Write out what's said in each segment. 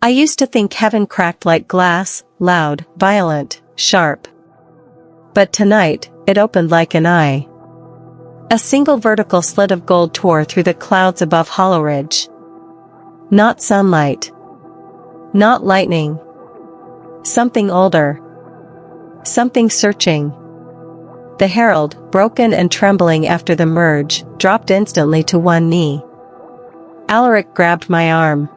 I used to think heaven cracked like glass, loud, violent, sharp. But tonight, it opened like an eye. A single vertical slit of gold tore through the clouds above Hollowridge. Not sunlight. Not lightning. Something older. Something searching. The Herald, broken and trembling after the merge, dropped instantly to one knee. Alaric grabbed my arm.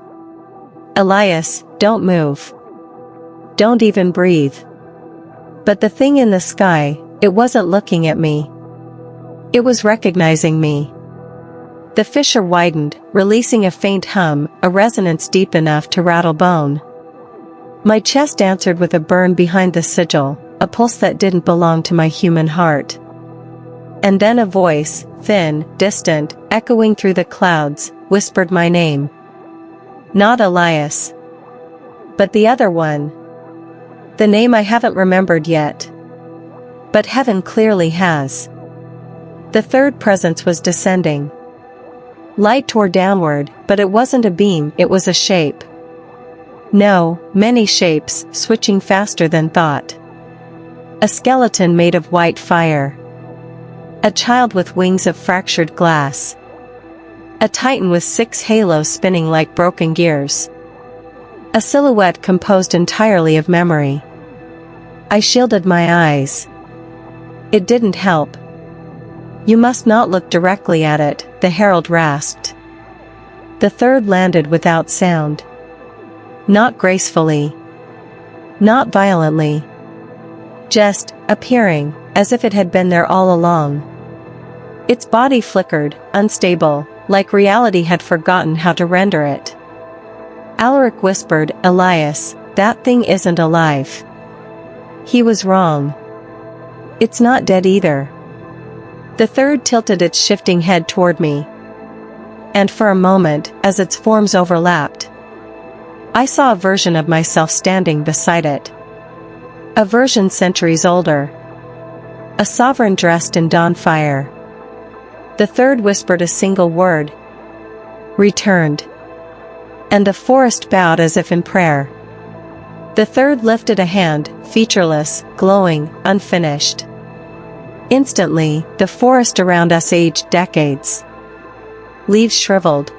Elias, don't move. Don't even breathe. But the thing in the sky, it wasn't looking at me. It was recognizing me. The fissure widened, releasing a faint hum, a resonance deep enough to rattle bone. My chest answered with a burn behind the sigil, a pulse that didn't belong to my human heart. And then a voice, thin, distant, echoing through the clouds, whispered my name. Not Elias. But the other one. The name I haven't remembered yet. But heaven clearly has. The third presence was descending. Light tore downward, but it wasn't a beam, it was a shape. No, many shapes, switching faster than thought. A skeleton made of white fire. A child with wings of fractured glass. A titan with 6 halos spinning like broken gears. A silhouette composed entirely of memory. I shielded my eyes. It didn't help. You must not look directly at it, the Herald rasped. The third landed without sound. Not gracefully. Not violently. Just, appearing, as if it had been there all along. Its body flickered, unstable, like reality had forgotten how to render it. Alaric whispered, Elias, that thing isn't alive. He was wrong. It's not dead either. The third tilted its shifting head toward me. And for a moment, as its forms overlapped, I saw a version of myself standing beside it. A version centuries older. A sovereign dressed in dawn fire. The third whispered a single word. Returned. And the forest bowed as if in prayer. The third lifted a hand, featureless, glowing, unfinished. Instantly, the forest around us aged decades. Leaves shriveled.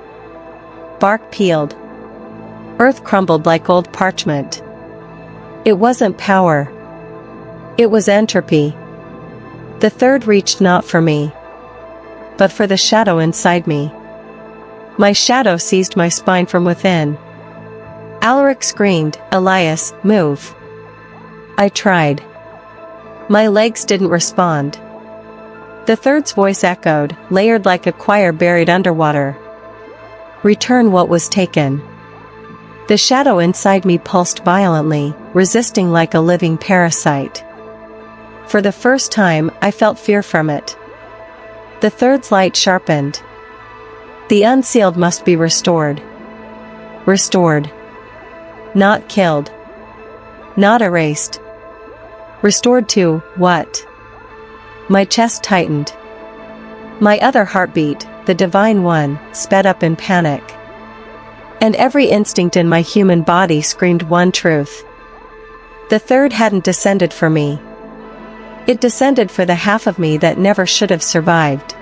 Bark peeled. Earth crumbled like old parchment. It wasn't power. It was entropy. The third reached not for me, but for the shadow inside me. My shadow seized my spine from within. Alaric screamed, Elias, move. I tried. My legs didn't respond. The third's voice echoed, layered like a choir buried underwater. Return what was taken. The shadow inside me pulsed violently, resisting like a living parasite. For the first time, I felt fear from it. The third's light sharpened. The unsealed must be restored. Restored. Not killed. Not erased. Restored to, what? My chest tightened. My other heartbeat, the divine one, sped up in panic. And every instinct in my human body screamed one truth. The third hadn't descended for me. It descended for the half of me that never should have survived.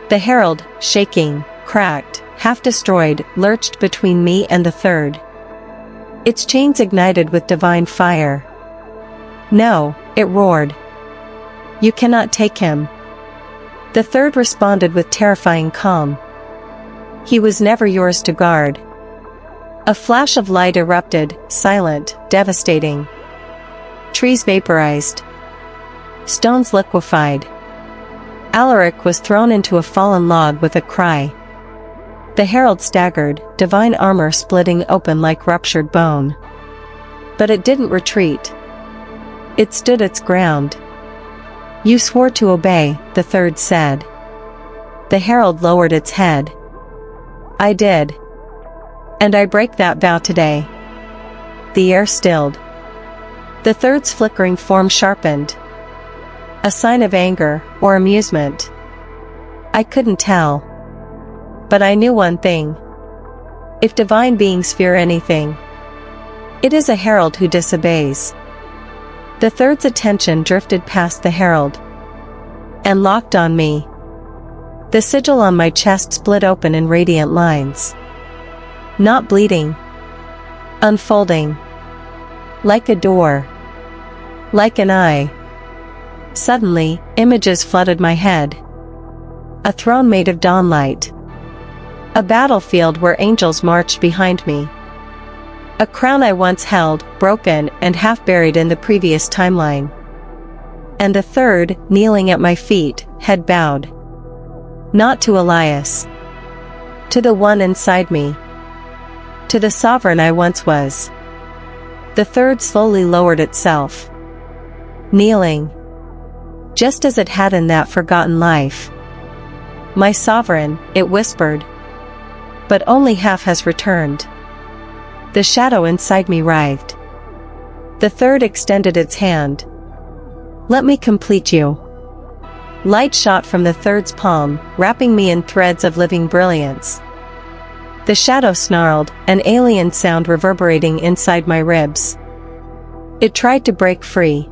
The Herald, shaking, cracked, half destroyed, lurched between me and the third. Its chains ignited with divine fire. No, it roared. You cannot take him. The third responded with terrifying calm. He was never yours to guard. A flash of light erupted, silent, devastating. Trees vaporized. Stones liquefied. Alaric was thrown into a fallen log with a cry. The Herald staggered, divine armor splitting open like ruptured bone. But it didn't retreat. It stood its ground. You swore to obey, the third said. The Herald lowered its head. I did. And I break that vow today. The air stilled. The third's flickering form sharpened. A sign of anger, or amusement. I couldn't tell. But I knew one thing. If divine beings fear anything, It is a herald who disobeys. The third's attention drifted past the herald and locked on me. The sigil on my chest split open in radiant lines. Not bleeding. Unfolding. Like a door. Like an eye. Suddenly, images flooded my head. A throne made of dawnlight. A battlefield where angels marched behind me. A crown I once held, broken and half buried in the previous timeline. And a third, kneeling at my feet, head bowed. Not to Elias. To the one inside me. To the sovereign I once was. The third slowly lowered itself. Kneeling. Just as it had in that forgotten life. My sovereign, it whispered. But only half has returned. The shadow inside me writhed. The third extended its hand. Let me complete you. Light shot from the third's palm, wrapping me in threads of living brilliance. The shadow snarled, an alien sound reverberating inside my ribs. It tried to break free.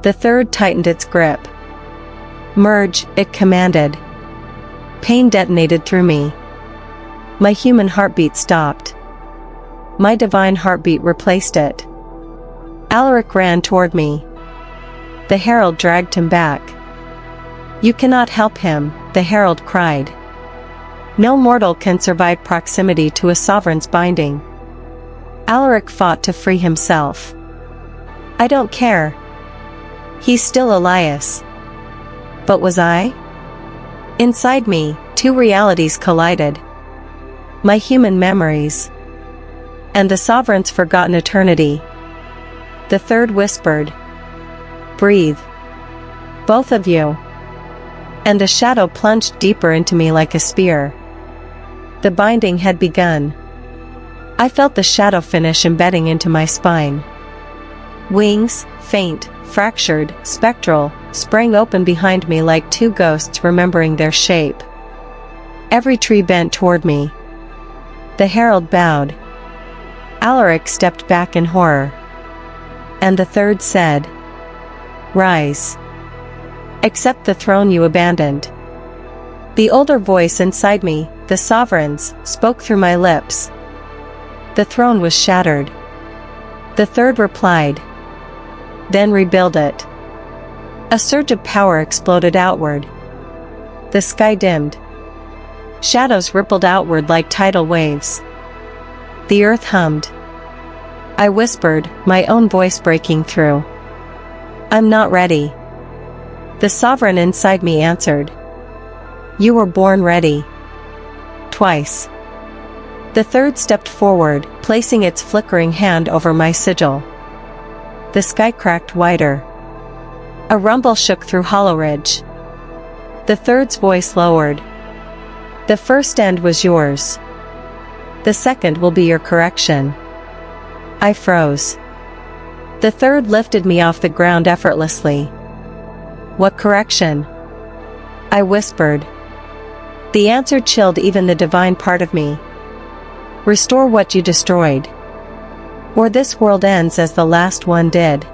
The third tightened its grip. Merge, it commanded. Pain detonated through me. My human heartbeat stopped. My divine heartbeat replaced it. Alaric ran toward me. The herald dragged him back. You cannot help him, the herald cried. No mortal can survive proximity to a sovereign's binding. Alaric fought to free himself. I don't care. He's still Elias. But was I? Inside me, two realities collided. My human memories. And the sovereign's forgotten eternity. The third whispered. Breathe. Both of you. And the shadow plunged deeper into me like a spear. The binding had begun. I felt the shadow finish embedding into my spine. Wings, faint, fractured, spectral, sprang open behind me like two ghosts remembering their shape. Every tree bent toward me. The herald bowed. Alaric stepped back in horror. And the third said, Rise. Accept the throne you abandoned. The older voice inside me, the sovereign's, spoke through my lips. The throne was shattered. The third replied. Then rebuild it. A surge of power exploded outward. The sky dimmed. Shadows rippled outward like tidal waves. The earth hummed. I whispered, my own voice breaking through. I'm not ready. The sovereign inside me answered. You were born ready. Twice. The third stepped forward, placing its flickering hand over my sigil. The sky cracked wider. A rumble shook through Hollowridge. The third's voice lowered. The first end was yours. The second will be your correction. I froze. The third lifted me off the ground effortlessly. What correction? I whispered. The answer chilled even the divine part of me. Restore what you destroyed. Or this world ends as the last one did.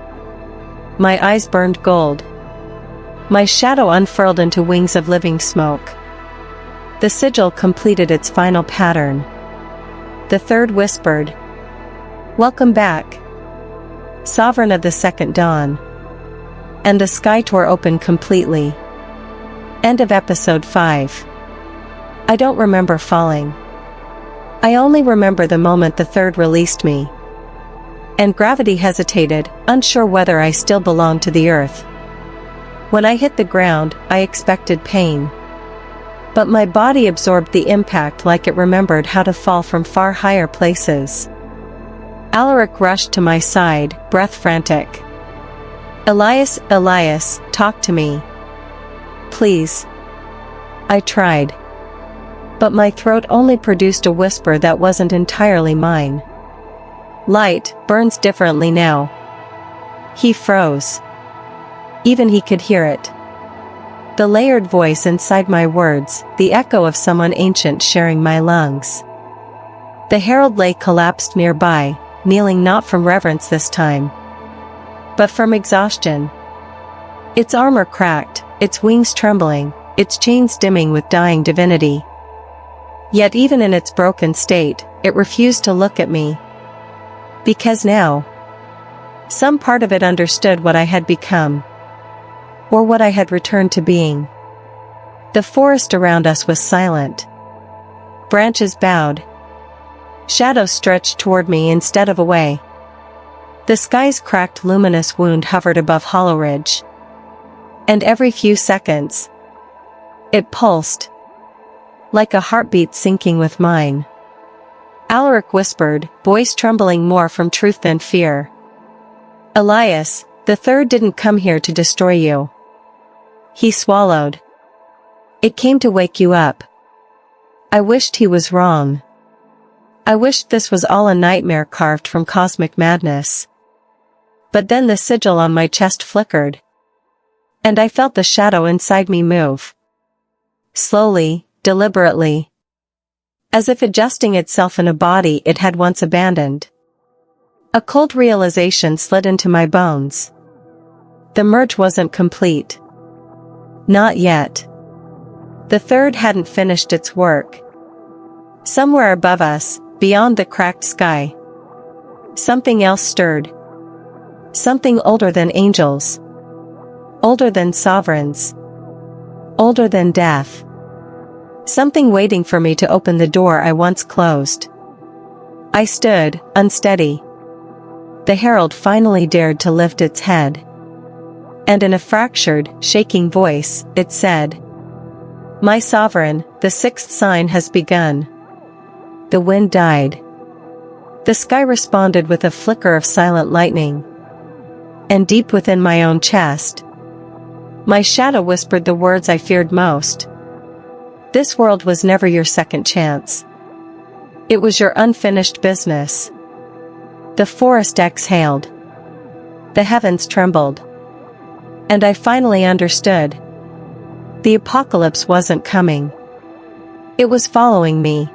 My eyes burned gold. My shadow unfurled into wings of living smoke. The sigil completed its final pattern. The third whispered. Welcome back, sovereign of the second dawn. And the sky tore open completely. End of episode 5. I don't remember falling. I only remember the moment the third released me. And gravity hesitated, unsure whether I still belonged to the earth. When I hit the ground, I expected pain. But my body absorbed the impact like it remembered how to fall from far higher places. Alaric rushed to my side, breath frantic. Elias, Elias, talk to me. Please. I tried. But my throat only produced a whisper that wasn't entirely mine. Light burns differently now. He froze. Even he could hear it. The layered voice inside my words, the echo of someone ancient sharing my lungs. The herald lay collapsed nearby, kneeling not from reverence this time, but from exhaustion. Its armor cracked, its wings trembling, its chains dimming with dying divinity. Yet even in its broken state, it refused to look at me. Because now, some part of it understood what I had become, or what I had returned to being. The forest around us was silent. Branches bowed. Shadows stretched toward me instead of away. The sky's cracked luminous wound hovered above Hollowridge. And every few seconds, it pulsed, like a heartbeat syncing with mine. Alaric whispered, voice trembling more from truth than fear. Elias, the third didn't come here to destroy you. He swallowed. It came to wake you up. I wished he was wrong. I wished this was all a nightmare carved from cosmic madness. But then the sigil on my chest flickered, and I felt the shadow inside me move. Slowly, deliberately, as if adjusting itself in a body it had once abandoned. A cold realization slid into my bones. The merge wasn't complete. Not yet. The third hadn't finished its work. Somewhere above us, beyond the cracked sky, something else stirred. Something older than angels. Older than sovereigns. Older than death. Something waiting for me to open the door I once closed. I stood, unsteady. The Herald finally dared to lift its head. And in a fractured, shaking voice, it said, "My sovereign, the sixth sign has begun." The wind died. The sky responded with a flicker of silent lightning. And deep within my own chest, my shadow whispered the words I feared most. This world was never your second chance. It was your unfinished business. The forest exhaled. The heavens trembled. And I finally understood. The apocalypse wasn't coming. It was following me.